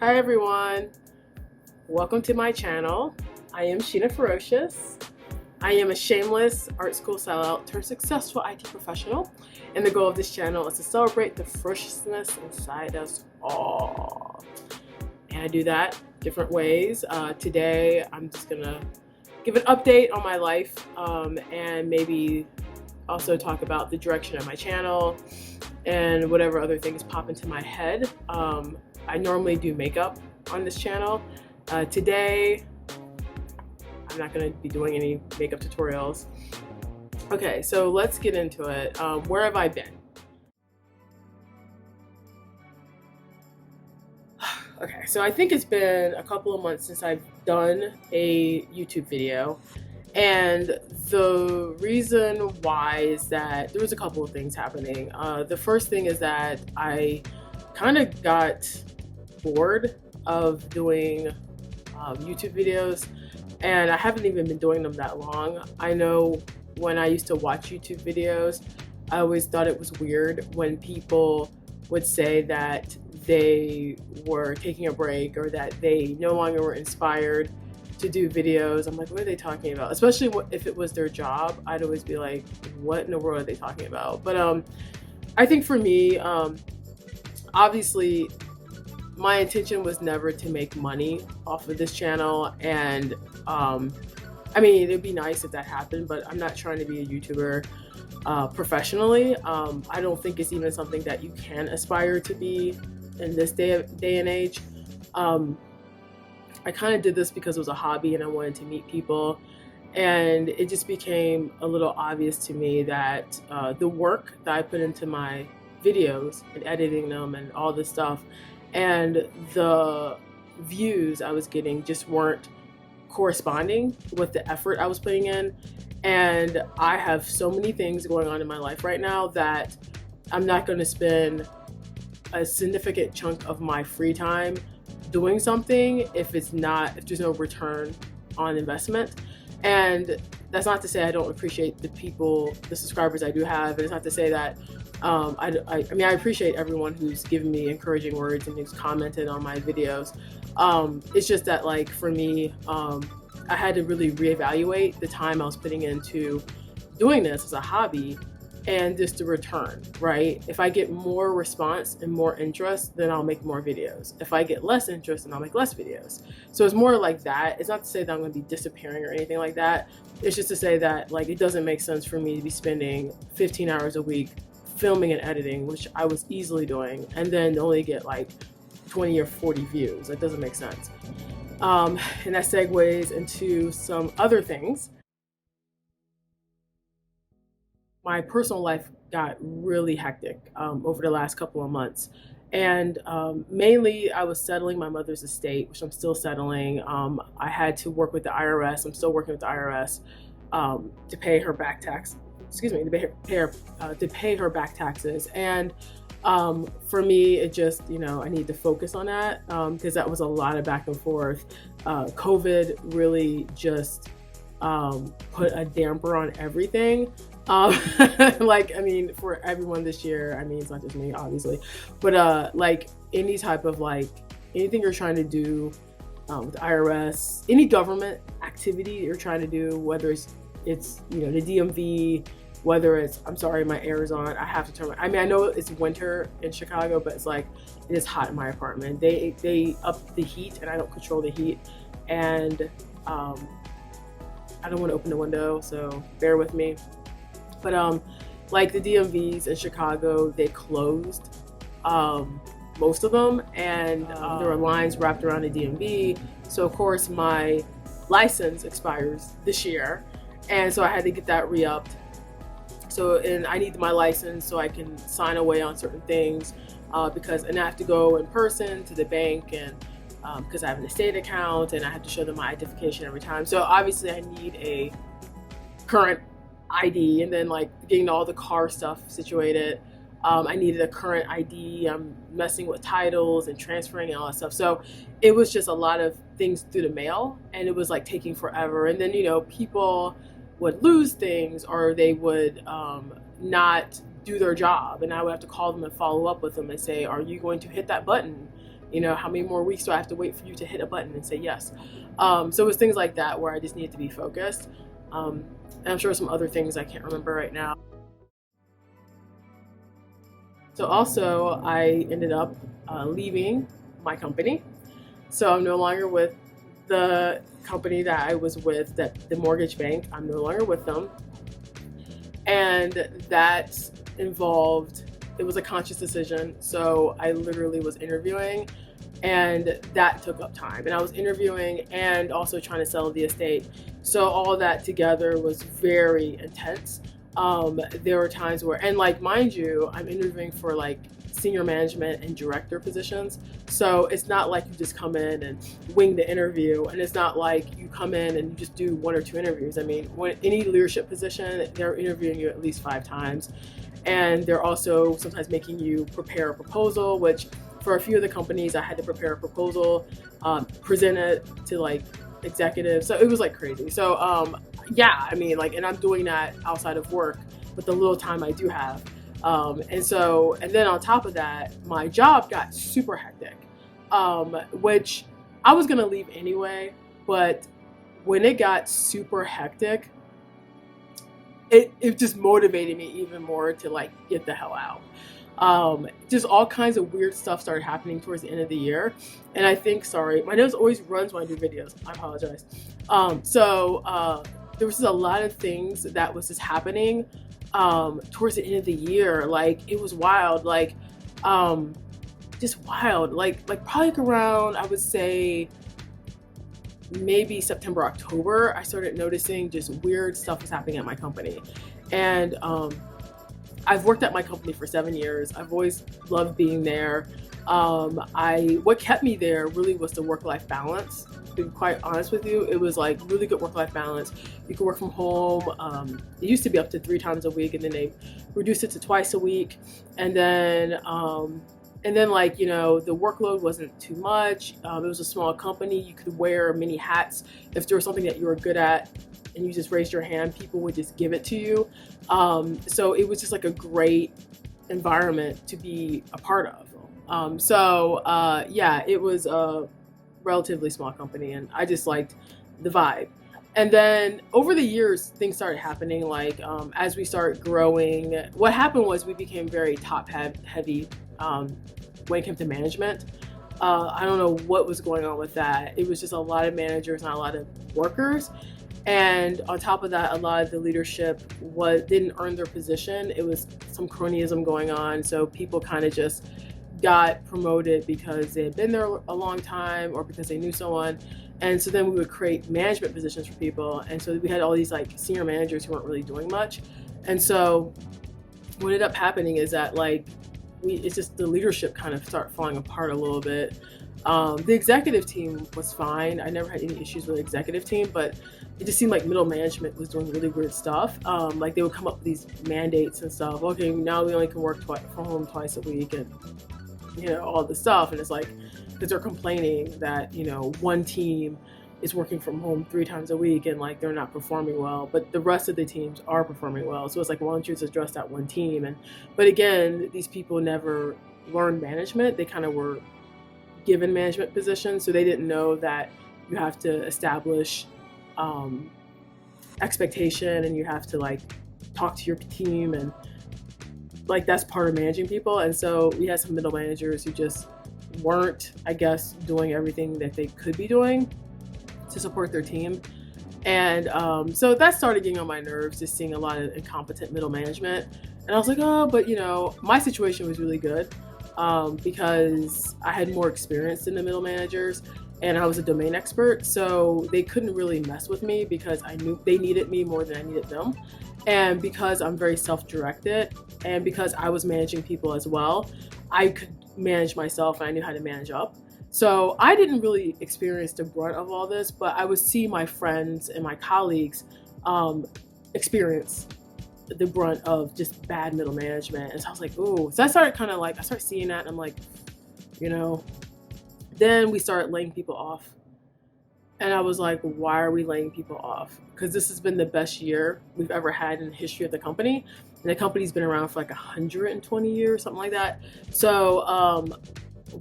Hi everyone, welcome to my channel. I am Sheena Ferocious. I am a shameless art school sellout turned successful IT professional, and the goal of this channel is to celebrate the ferociousness inside us all. And I do that different ways. Today I'm just gonna give an update on my life and maybe also talk about the direction of my channel and whatever other things pop into my head. I normally do makeup on this channel. Today, I'm not going to be doing any makeup tutorials. Okay, so let's get into it. Where have I been? Okay, so I think it's been a couple of months since I've done a YouTube video. And the reason why is that there was a couple of things happening. The first thing is that I kind of got bored of doing YouTube videos, and I haven't even been doing them that long. I know when I used to watch YouTube videos, I always thought it was weird when people would say that they were taking a break or that they no longer were inspired to do videos. I'm like, what are they talking about? Especially if it was their job, I'd always be like, what in the world are they talking about? But I think for me, obviously, my intention was never to make money off of this channel, and I mean, it'd be nice if that happened, but I'm not trying to be a YouTuber professionally. I don't think it's even something that you can aspire to be in this day and age. I kind of did this because it was a hobby and I wanted to meet people, and it just became a little obvious to me that the work that I put into my videos and editing them and all this stuff and the views I was getting just weren't corresponding with the effort I was putting in. And I have so many things going on in my life right now that I'm not going to spend a significant chunk of my free time doing something if there's no return on investment. And that's not to say I don't appreciate the subscribers I do have, and it's not to say that I mean, I appreciate everyone who's given me encouraging words and who's commented on my videos. It's just that, like, for me, I had to really reevaluate the time I was putting into doing this as a hobby and just the return, right? If I get more response and more interest, then I'll make more videos. If I get less interest, then I'll make less videos. So it's more like that. It's not to say that I'm going to be disappearing or anything like that. It's just to say that, like, it doesn't make sense for me to be spending 15 hours a week filming and editing, which I was easily doing, and then only get like 20 or 40 views. That doesn't make sense. And that segues into some other things. My personal life got really hectic over the last couple of months. And mainly I was settling my mother's estate, which I'm still settling. I had to work with the IRS. I'm still working with the IRS to pay her back tax. Excuse me, to pay her back taxes. And for me, it just, I need to focus on that because that was a lot of back and forth. COVID really just put a damper on everything. Like, I mean, for everyone this year, I mean, it's not just me, obviously, but like any type of anything you're trying to do with the IRS, any government activity you're trying to do, whether it's the DMV, whether it's, I'm sorry, my air is on, I have to turn I mean, I know it's winter in Chicago, but it's like, it is hot in my apartment. They up the heat and I don't control the heat, and I don't want to open the window, so bear with me. But like the DMVs in Chicago, they closed most of them, and there were lines wrapped around the DMV. So of course my license expires this year, and so I had to get that re-upped. So, and I need my license so I can sign away on certain things and I have to go in person to the bank, and because I have an estate account and I have to show them my identification every time. So obviously I need a current ID, and then like getting all the car stuff situated. I needed a current ID. I'm messing with titles and transferring and all that stuff. So it was just a lot of things through the mail, and it was like taking forever. And then, people would lose things, or they would not do their job, and I would have to call them and follow up with them and say, are you going to hit that button? You know, how many more weeks do I have to wait for you to hit a button and say yes? So it was things like that where I just needed to be focused. And I'm sure some other things I can't remember right now. So also, I ended up leaving my company. So I'm no longer with the company that I was with, that the mortgage bank. I'm no longer with them. And that involved, it was a conscious decision. So I literally was interviewing, and that took up time. And I was interviewing and also trying to sell the estate. So all of that together was very intense. There were times where, and like, mind you, I'm interviewing for like senior management and director positions. So it's not like you just come in and wing the interview, and it's not like you come in and you just do 1 or 2 interviews. I mean, when any leadership position, they're interviewing you at least 5 times. And they're also sometimes making you prepare a proposal, which for a few of the companies, I had to prepare a proposal, present it to like executives. So it was like crazy. So yeah, I mean, like, and I'm doing that outside of work with the little time I do have. And then on top of that, my job got super hectic, which I was going to leave anyway. But when it got super hectic, it just motivated me even more to like get the hell out. Just all kinds of weird stuff started happening towards the end of the year. And I think, sorry, my nose always runs when I do videos. I apologize. There was just a lot of things that was just happening towards the end of the year. Like, it was wild. Like, just wild. Like probably around, I would say, maybe September, October, I started noticing just weird stuff was happening at my company. And I've worked at my company for 7 years. I've always loved being there. What kept me there really was the work-life balance. To be quite honest with you, it was like really good work-life balance. You could work from home. It used to be up to 3 times a week, and then they reduced it to twice a week. And then like, you know, the workload wasn't too much. It was a small company. You could wear many hats. If there was something that you were good at and you just raised your hand, people would just give it to you. So it was just like a great environment to be a part of. Yeah, it was a relatively small company, and I just liked the vibe. And then over the years, things started happening. Like, as we started growing, what happened was we became very top heavy when it came to management. I don't know what was going on with that. It was just a lot of managers, not a lot of workers. And on top of that, a lot of the leadership didn't earn their position. It was some cronyism going on. So people kind of just got promoted because they had been there a long time or because they knew someone. And so then we would create management positions for people. And so we had all these like senior managers who weren't really doing much. And so what ended up happening is that like, it's just the leadership kind of started falling apart a little bit. The executive team was fine. I never had any issues with the executive team, but it just seemed like middle management was doing really weird stuff. Like, they would come up with these mandates and stuff. Okay, now we only can work from home twice a week, and you know, all this stuff. And it's like, because they're complaining that, you know, one team is working from home 3 times a week and like they're not performing well, but the rest of the teams are performing well. So it's like, why don't you just address that one team? But again, these people never learned management. They kind of were given management positions, so they didn't know that you have to establish expectation, and you have to like talk to your team, and like that's part of managing people. And so we had some middle managers who just weren't, I guess, doing everything that they could be doing to support their team. And so that started getting on my nerves, just seeing a lot of incompetent middle management. And I was like, oh, but you know, my situation was really good because I had more experience than the middle managers, and I was a domain expert. So they couldn't really mess with me because I knew they needed me more than I needed them. And because I'm very self-directed, and because I was managing people as well, I could manage myself, and I knew how to manage up. So I didn't really experience the brunt of all this, but I would see my friends and my colleagues experience the brunt of just bad middle management. And so I was like, ooh. So I started seeing that, and I'm like, you know, then we started laying people off. And I was like, why are we laying people off? Because this has been the best year we've ever had in the history of the company. And the company's been around for like 120 years, something like that. So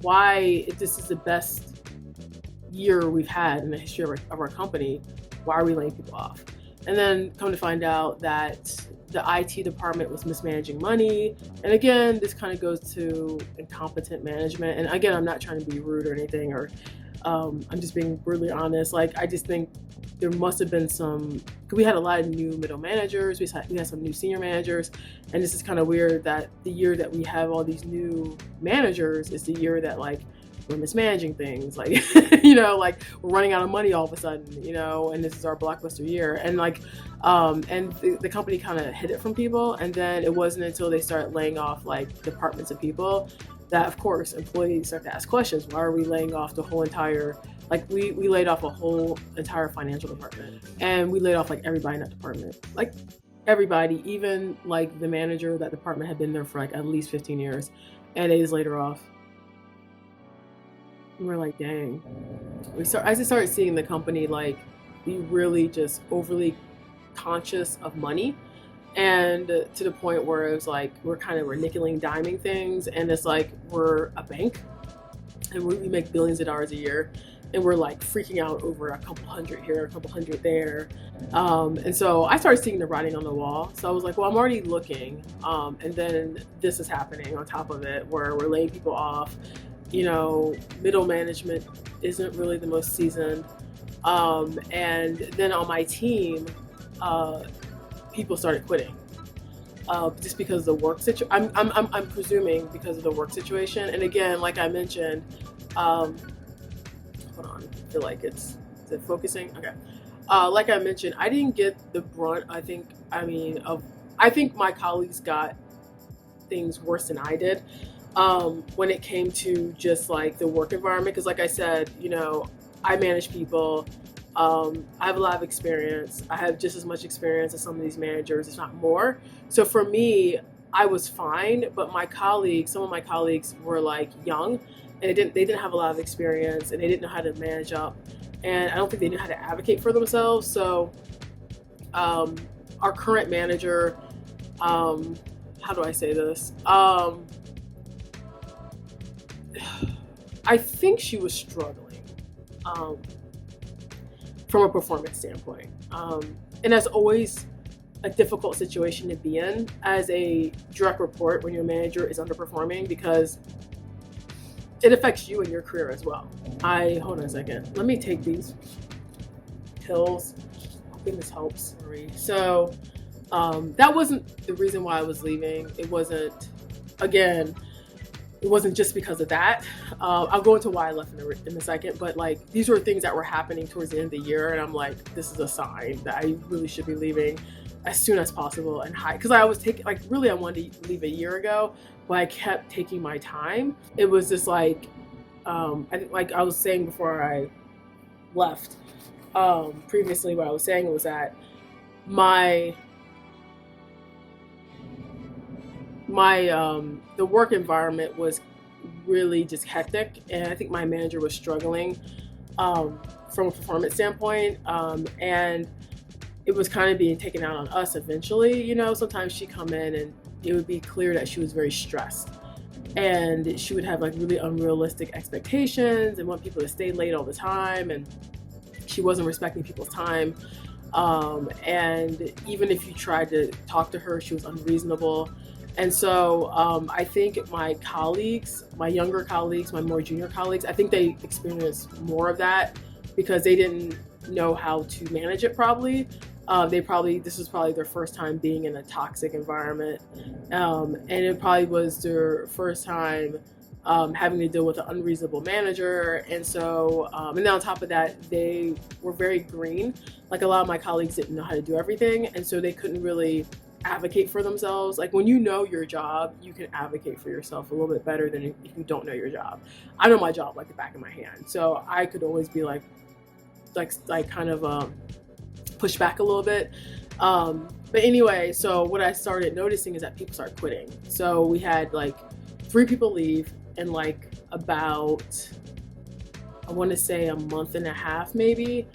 why, if this is the best year we've had in the history of our company, why are we laying people off? And then come to find out that the IT department was mismanaging money. And again, this kind of goes to incompetent management. And again, I'm not trying to be rude or anything, or I'm just being brutally honest. Like, I just think there must have been some, cause we had a lot of new middle managers, we had some new senior managers, and this is kind of weird that the year that we have all these new managers is the year that, like, we're mismanaging things, like, like we're running out of money all of a sudden, and this is our blockbuster year. And like, and the company kind of hid it from people. And then it wasn't until they started laying off like departments of people that, of course, employees start to ask questions. Why are we laying off the whole entire, like, we laid off a whole entire financial department, and we laid off like everybody in that department, like everybody, even like the manager of that department had been there for like at least 15 years, and they just laid her off. And we're like, dang. I just started seeing the company like be really just overly conscious of money, and to the point where it was like we're nickel and diming things, and it's like we're a bank and we make billions of dollars a year, and we're like freaking out over a couple hundred here, a couple hundred there. And so I started seeing the writing on the wall. So I was like, well, I'm already looking. And then this is happening on top of it, where we're laying people off. Middle management isn't really the most seasoned. And then on my team, people started quitting. Just because of the work situation. I'm presuming because of the work situation. And again, like I mentioned, hold on, I feel like is it focusing? Okay. Like I mentioned, I didn't get the brunt. I think my colleagues got things worse than I did, when it came to just like the work environment. Because like I said, I manage people. I have a lot of experience. I have just as much experience as some of these managers, if not more. So for me, I was fine, but some of my colleagues were like young, and they didn't have a lot of experience, and they didn't know how to manage up, and I don't think they knew how to advocate for themselves. So our current manager, how do I say this? I think she was struggling. From a performance standpoint. And that's always a difficult situation to be in as a direct report when your manager is underperforming, because it affects you and your career as well. Hold on a second. Let me take these pills. I think this helps. So that wasn't the reason why I was leaving. It wasn't just because of that. I'll go into why I left in a second, but like these were things that were happening towards the end of the year, and I'm like, this is a sign that I really should be leaving as soon as possible and high. Because I was taking, like, really I wanted to leave a year ago, but I kept taking my time. It was just like, like I was saying before I left, previously what I was saying was that the work environment was really just hectic, and I think my manager was struggling from a performance standpoint, and it was kind of being taken out on us eventually. Sometimes she'd come in and it would be clear that she was very stressed, and she would have like really unrealistic expectations and want people to stay late all the time, and she wasn't respecting people's time, and even if you tried to talk to her, she was unreasonable. And so I think my younger colleagues, my more junior colleagues, I think they experienced more of that because they didn't know how to manage it probably. This was probably their first time being in a toxic environment. And it probably was their first time having to deal with an unreasonable manager. And so, and then on top of that, they were very green. Like, a lot of my colleagues didn't know how to do everything. And so they couldn't really advocate for themselves. Like, when you know your job, you can advocate for yourself a little bit better than if you don't know your job. I know my job like the back of my hand, so I could always be like kind of push back a little bit. But anyway, so what I started noticing is that people started quitting. So we had like 3 people leave in like about, I want to say a month and a half, maybe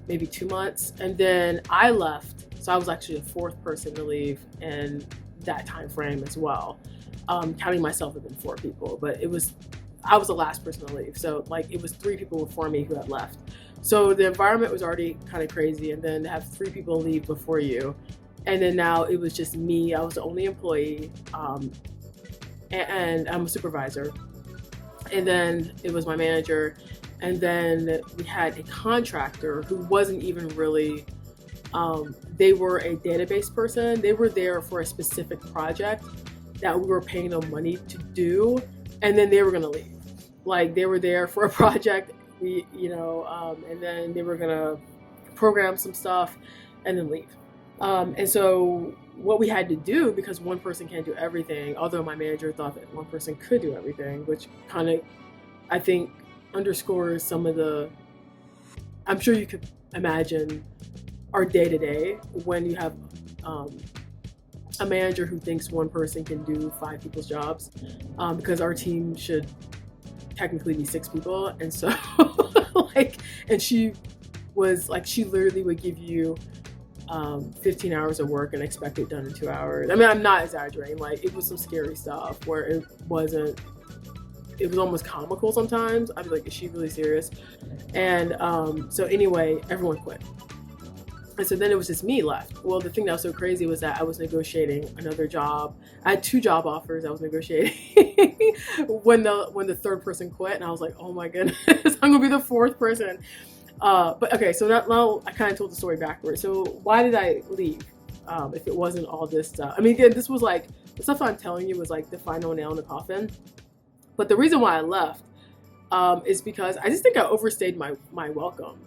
2 months, and then I left. So I was actually the 4th person to leave in that time frame as well. Counting myself, it had been 4 people, but it was I was the last person to leave. So like it was 3 people before me who had left. So the environment was already kind of crazy, and then to have 3 people leave before you, and then now it was just me. I was the only employee, and I'm a supervisor, and then it was my manager, and then we had a contractor who wasn't even really. They were a database person. They were there for a specific project that we were paying them money to do, and then they were gonna leave. Like they were there for a project, and then they were gonna program some stuff and then leave. And so what we had to do, because one person can't do everything, although my manager thought that one person could do everything, which kind of, I think, underscores some of the, I'm sure you could imagine our day-to-day when you have a manager who thinks one person can do 5 people's jobs, because our team should technically be 6 people. And so and she was like, she literally would give you 15 hours of work and expect it done in 2 hours. I mean, I'm not exaggerating. Like it was some scary stuff where it was almost comical sometimes. I'd be like, is she really serious? And so anyway, everyone quit. And so then it was just me left. Well, the thing that was so crazy was that I was negotiating another job. I had 2 job offers I was negotiating when the 3rd person quit, and I was like, oh my goodness, I'm gonna be the 4th person. But okay, so now I kind of told the story backwards. So why did I leave? If it wasn't all this stuff. I mean, again, this was like, the stuff I'm telling you was like the final nail in the coffin. But the reason why I left is because I just think I overstayed my welcome.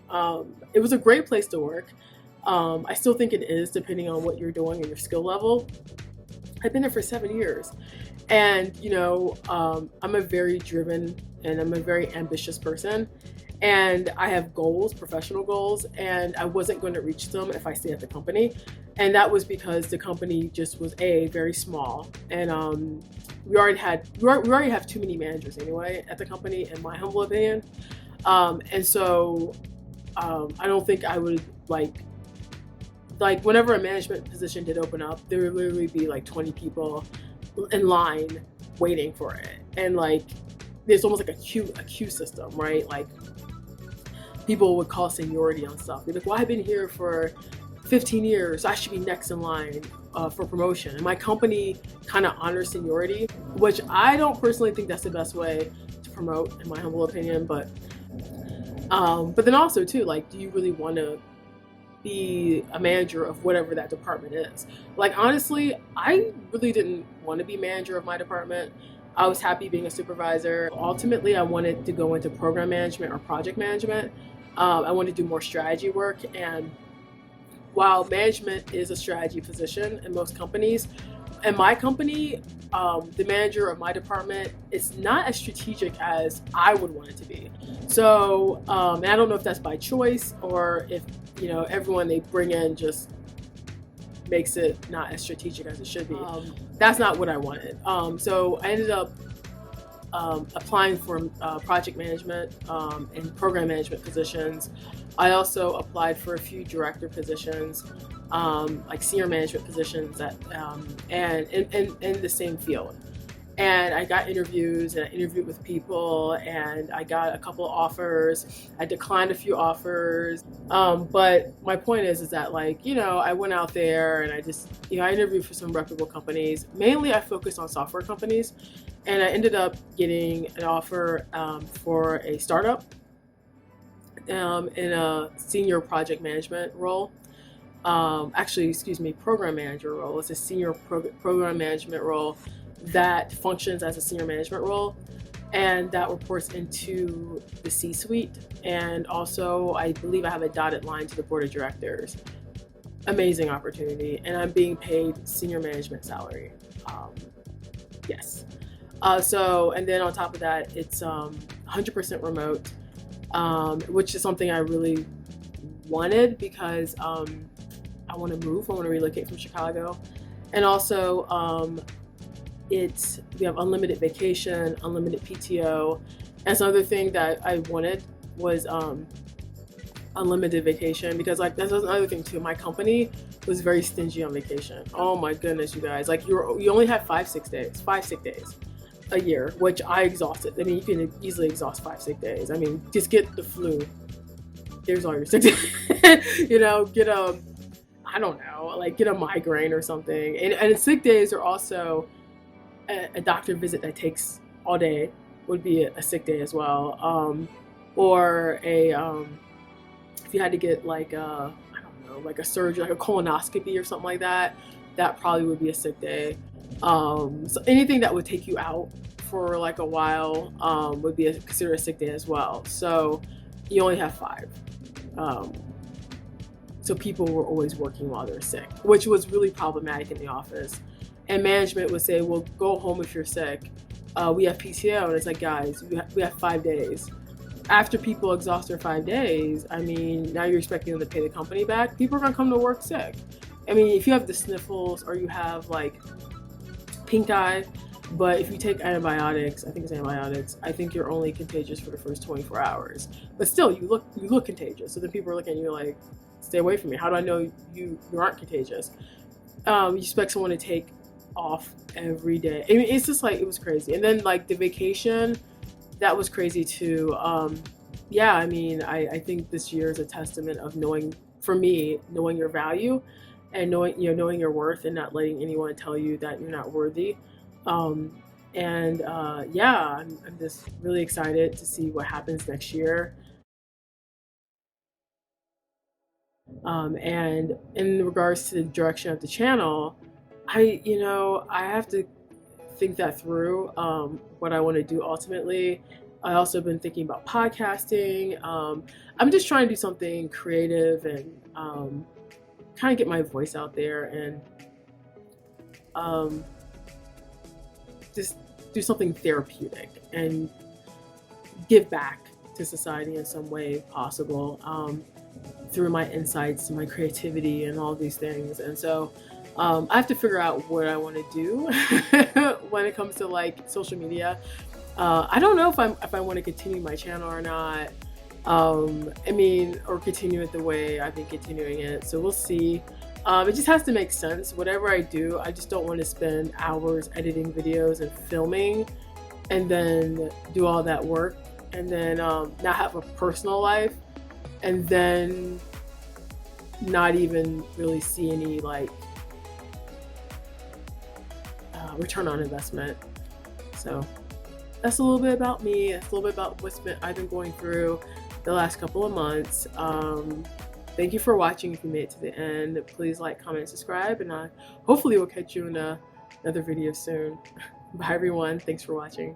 It was a great place to work. I still think it is, depending on what you're doing and your skill level. I've been there for 7 years, and I'm a very driven and I'm a very ambitious person, and I have goals, professional goals, and I wasn't going to reach them if I stayed at the company. And that was because the company just was very small, and we already have too many managers anyway at the company, in my humble opinion. And so I don't think I would like whenever a management position did open up, there would literally be like 20 people in line waiting for it. And like, there's almost like a queue system, right? Like people would call seniority on stuff. They're like, well, I've been here for 15 years. So I should be next in line for promotion. And my company kind of honors seniority, which I don't personally think that's the best way to promote, in my humble opinion. But then also too, like, do you really want to be a manager of whatever that department is? Like, honestly, I really didn't want to be manager of my department. I was happy being a supervisor. Ultimately, I wanted to go into program management or project management. I wanted to do more strategy work. And while management is a strategy position in most companies, in my company, the manager of my department is not as strategic as I would want it to be. So, and I don't know if that's by choice or if, everyone they bring in just makes it not as strategic as it should be. That's not what I wanted. So I ended up applying for project management and program management positions. I also applied for a few director positions, like senior management positions and in the same field. And I got interviews, and I interviewed with people, and I got a couple of offers. I declined a few offers. But my point is that, like, I went out there and I just, I interviewed for some reputable companies. Mainly I focused on software companies, and I ended up getting an offer for a startup in a senior project management role. Program manager role. It's a senior program management role that functions as a senior management role, and that reports into the C-suite. And also, I believe I have a dotted line to the board of directors. Amazing opportunity, and I'm being paid senior management salary. Yes. And then on top of that, it's 100% remote, which is something I really wanted because I want to move. I want to relocate from Chicago, and also we have unlimited vacation, unlimited PTO, and some other thing that I wanted was unlimited vacation, because like that's another thing too. My company was very stingy on vacation. Oh my goodness, you guys! Like you only have 5 sick days, a year, which I exhausted. I mean, you can easily exhaust 5 sick days. I mean, just get the flu. There's all your sick days. You know, get a, I don't know, like get a migraine or something. And sick days are also a doctor visit that takes all day would be a sick day as well. Or if you had to get like a, I don't know, like a surgery, like a colonoscopy or something like that, that probably would be a sick day. So anything that would take you out for like a while would be considered a sick day as well. So you only have 5. So people were always working while they're sick, which was really problematic in the office. And management would say, well, go home if you're sick. We have PTO. And it's like, guys, we have 5 days. After people exhaust their 5 days, I mean, now you're expecting them to pay the company back. People are going to come to work sick. I mean, if you have the sniffles or you have like pink eye, but if you take antibiotics, I think it's antibiotics, I think you're only contagious for the first 24 hours. But still, you look contagious. So then people are looking at you like, stay away from me. How do I know you aren't contagious? You expect someone to take off every day. I mean, it's just like, it was crazy. And then like the vacation, that was crazy too. Yeah, I mean, I think this year is a testament of knowing, for me, knowing your value and knowing your worth and not letting anyone tell you that you're not worthy. Yeah, I'm just really excited to see what happens next year. And in regards to the direction of the channel, I have to think that through, what I want to do ultimately. I also been thinking about podcasting. I'm just trying to do something creative and kind of get my voice out there and just do something therapeutic and give back to society in some way possible, through my insights and my creativity and all these things. And so I have to figure out what I want to do when it comes to like social media. I don't know if I want to continue my channel or not. I mean, or continue it the way I've been continuing it. So we'll see. It just has to make sense. Whatever I do, I just don't want to spend hours editing videos and filming and then do all that work and then not have a personal life and then not even really see any like return on investment. So that's a little bit about me. That's a little bit about I've been going through the last couple of months. Thank you for watching. If you made it to the end, please like, comment, subscribe, and hopefully we'll catch you in another video soon. Bye everyone. Thanks for watching.